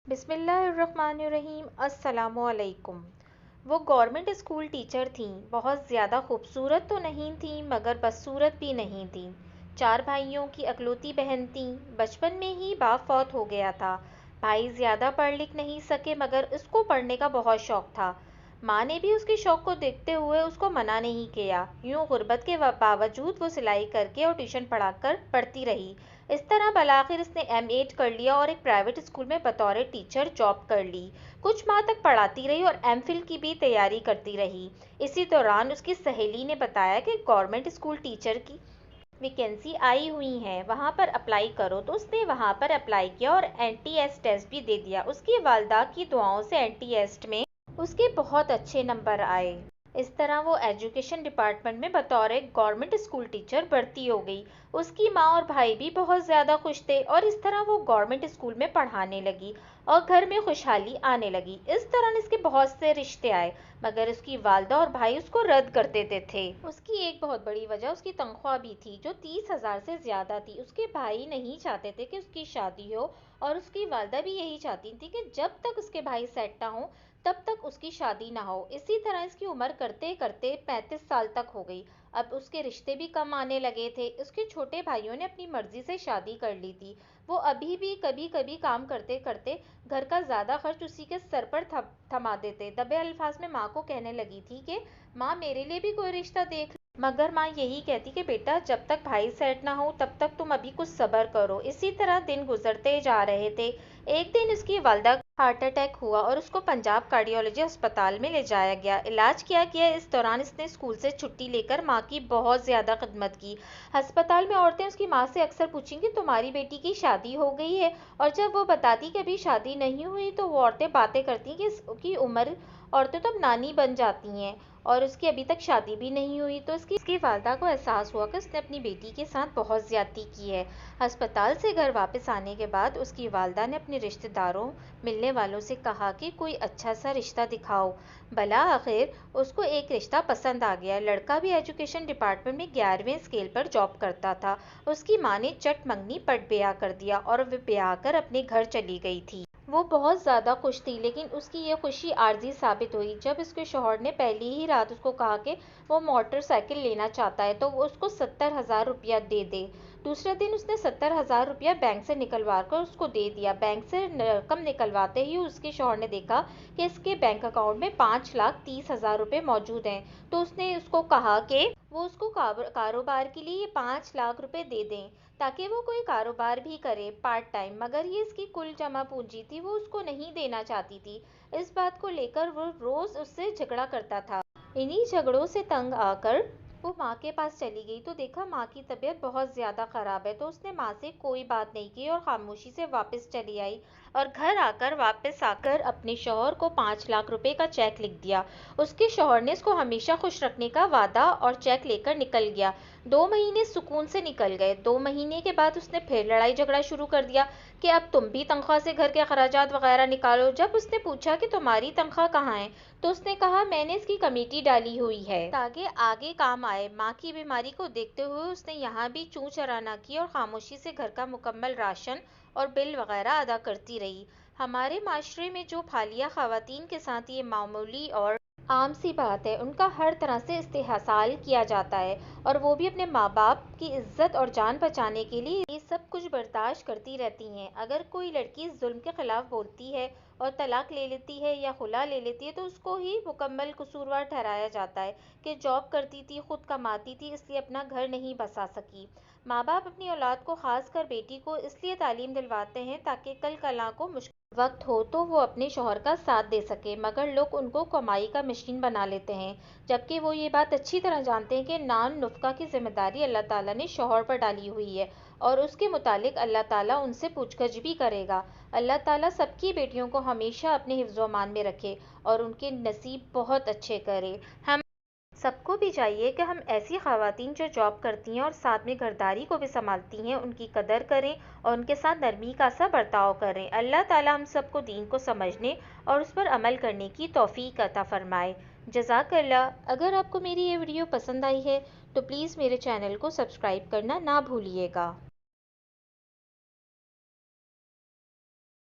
بسم اللہ الرحمن الرحیم۔ السلام علیکم۔ وہ گورنمنٹ اسکول ٹیچر تھیں۔ بہت زیادہ خوبصورت تو نہیں تھیں مگر بدصورت بھی نہیں تھیں۔ 4 بھائیوں کی اکلوتی بہن تھیں۔ بچپن میں ہی باپ فوت ہو گیا تھا۔ بھائی زیادہ پڑھ لکھ نہیں سکے مگر اس کو پڑھنے کا بہت شوق تھا۔ ماں نے بھی اس کے شوق کو دیکھتے ہوئے اس کو منع نہیں کیا۔ یوں غربت کے باوجود وہ سلائی کر کے اور ٹیوشن پڑھا کر پڑھتی رہی۔ اس طرح بالآخر اس نے M.Ed کر لیا اور ایک پرائیویٹ اسکول میں بطور ٹیچر جاب کر لی۔ کچھ ماہ تک پڑھاتی رہی اور M.Phil کی بھی تیاری کرتی رہی۔ اسی دوران اس کی سہیلی نے بتایا کہ گورنمنٹ اسکول ٹیچر کی ویکینسی آئی ہوئی ہیں، وہاں پر اپلائی کرو، تو اس نے وہاں پر اپلائی کیا اور NTS ٹیسٹ بھی دے دیا۔ اس کی والدہ کی دعاؤں سے NTS میں اس کے بہت اچھے نمبر آئے۔ اس طرح وہ ایجوکیشن ڈپارٹمنٹ میں بطور گورنمنٹ اسکول ٹیچر بھرتی ہو گئی۔ اس کی ماں اور بھائی بھی بہت زیادہ خوش تھے اور اس طرح وہ گورنمنٹ اسکول میں پڑھانے لگی اور گھر میں خوشحالی آنے لگی۔ اس دوران اس کے بہت سے رشتے آئے مگر اس کی والدہ اور بھائی اس کو رد کر دیتے تھے۔ اس کی ایک بہت بڑی وجہ اس کی تنخواہ بھی تھی جو 30,000 سے زیادہ تھی۔ اس کے بھائی نہیں چاہتے تھے کہ اس کی شادی ہو اور اس کی والدہ بھی یہی چاہتی تھی کہ جب تک اس کے بھائی سیٹ نہ ہوں تب تک اس کی شادی نہ ہو۔ اسی طرح اس کی عمر کرتے کرتے 35 سال تک ہو گئی۔ اب اس کے رشتے بھی کم آنے لگے تھے۔ اس کے چھوٹے بھائیوں نے اپنی مرضی سے شادی کر لی تھی۔ وہ ابھی بھی کبھی کبھی کام کرتے کرتے گھر کا زیادہ خرچ اسی کے سر پر تھما دیتے۔ دبے الفاظ میں ماں کو کہنے لگی تھی کہ ماں میرے لیے بھی کوئی رشتہ دیکھ لو۔ مگر ماں یہی کہتی کہ بیٹا جب تک بھائی سیٹ نہ ہو تب تک تم ابھی کچھ صبر کرو۔ اسی طرح دن گزرتے جا رہے تھے۔ ایک دن اس کی والدہ کو ہارٹ اٹیک ہوا اور اس کو پنجاب کارڈیالوجی ہسپتال میں لے جایا گیا۔ علاج کیا گیا۔ اس دوران اس نے اسکول سے چھٹی لے کر ماں کی بہت زیادہ خدمت کی۔ ہسپتال میں عورتیں اس کی ماں سے اکثر پوچھیں کہ تمہاری بیٹی کی شادی ہو گئی ہے، اور جب وہ بتاتی کہ ابھی شادی نہیں ہوئی تو وہ عورتیں باتیں کرتی کہ اس کی عمر عورتیں تو اب نانی بن جاتی ہیں اور اس کی ابھی تک شادی بھی نہیں ہوئی۔ تو اس کی والدہ کو احساس ہوا کہ اس نے اپنی بیٹی کے ساتھ بہت زیادتی کی ہے۔ ہسپتال سے گھر واپس آنے کے بعد اس کی والدہ نے اپنے رشتہ داروں ملنے والوں سے کہا کہ کوئی اچھا سا رشتہ دکھاؤ۔ بالآخر اس کو ایک رشتہ پسند آ گیا۔ لڑکا بھی ایجوکیشن ڈپارٹمنٹ میں 11ویں اسکیل پر جاب کرتا تھا۔ اس کی ماں نے چٹ منگنی پٹ بیاہ کر دیا اور وہ بیاہ کر اپنے گھر چلی گئی تھی۔ وہ بہت زیادہ خوش تھی لیکن اس کی یہ خوشی عارضی ثابت ہوئی جب اس کے شوہر نے پہلی ہی رات اس کو کہا کہ وہ موٹر سائیکل لینا چاہتا ہے تو وہ اس کو 70,000 روپیہ دے دے۔ دوسرے دن اس نے 70,000 روپیہ بینک سے نکلوا کر اس کو دے دیا۔ بینک سے رقم نکلواتے ہی اس کے شوہر نے دیکھا کہ اس کے بینک اکاؤنٹ میں 5,30,000 روپے موجود ہیں، تو اس نے اس کو کہا کہ وہ اس کو کاروبار کے لیے یہ 5 لاکھ روپے دے دیں تاکہ وہ کوئی کاروبار بھی کرے پارٹ ٹائم، مگر یہ اس کی کل جمع پونجی تھی، وہ اس کو نہیں دینا چاہتی تھی۔ اس بات کو لے کر وہ روز اس سے جھگڑا کرتا تھا۔ انہی جھگڑوں سے تنگ آ کر وہ ماں کے پاس چلی گئی تو دیکھا ماں کی طبیعت بہت زیادہ خراب ہے، تو اس نے ماں سے کوئی بات نہیں کی اور خاموشی سے واپس چلی آئی اور گھر واپس آ کر اپنے شوہر کو 5 لاکھ روپے کا چیک لکھ دیا۔ اس کے شوہر نے اس کو ہمیشہ خوش رکھنے کا وعدہ اور چیک لے کر نکل گیا۔ 2 مہینے سکون سے نکل گئے۔ 2 مہینے کے بعد اس نے پھر لڑائی جھگڑا شروع کر دیا کہ اب تم بھی تنخواہ سے گھر کے اخراجات وغیرہ نکالو۔ جب اس نے پوچھا کہ تمہاری تنخواہ کہاں ہے تو اس نے کہا میں نے اس کی کمیٹی ڈالی ہوئی ہے تاکہ آگے کام آئے۔ ماں کی بیماری کو دیکھتے ہوئے اس نے یہاں بھی چوں چرا نہ کی اور خاموشی سے گھر کا مکمل راشن اور بل وغیرہ ادا کرتی رہی۔ ہمارے معاشرے میں جو حالیہ خواتین کے ساتھ یہ معمولی اور عام سی بات ہے، ان کا ہر طرح سے استحصال کیا جاتا ہے اور وہ بھی اپنے ماں باپ کی عزت اور جان بچانے کے لیے یہ سب کچھ برداشت کرتی رہتی ہیں۔ اگر کوئی لڑکی اس ظلم کے خلاف بولتی ہے اور طلاق لے لیتی ہے یا خلا لے لیتی ہے تو اس کو ہی مکمل قصوروار ٹھہرایا جاتا ہے کہ جاب کرتی تھی، خود کماتی تھی، اس لیے اپنا گھر نہیں بسا سکی۔ ماں باپ اپنی اولاد کو، خاص کر بیٹی کو، اس لیے تعلیم دلواتے ہیں تاکہ کل کلاں کو مشکل وقت ہو تو وہ اپنے شوہر کا ساتھ دے سکے، مگر لوگ ان کو کمائی کا مشین بنا لیتے ہیں، جبکہ وہ یہ بات اچھی طرح جانتے ہیں کہ نان نفقہ کی ذمہ داری اللہ تعالیٰ نے شوہر پر ڈالی ہوئی ہے اور اس کے متعلق اللہ تعالیٰ ان سے پوچھ گچھ بھی کرے گا۔ اللہ تعالیٰ سب کی بیٹیوں کو ہمیشہ اپنے حفظ و امان میں رکھے اور ان کے نصیب بہت اچھے کرے۔ ہم سب کو بھی چاہیے کہ ہم ایسی خواتین جو جاب کرتی ہیں اور ساتھ میں گھرداری کو بھی سنبھالتی ہیں ان کی قدر کریں اور ان کے ساتھ نرمی کا سا برتاؤ کریں۔ اللہ تعالیٰ ہم سب کو دین کو سمجھنے اور اس پر عمل کرنے کی توفیق عطا فرمائے۔ جزاک اللہ۔ اگر آپ کو میری یہ ویڈیو پسند آئی ہے تو پلیز میرے چینل کو سبسکرائب کرنا نہ بھولیے گا۔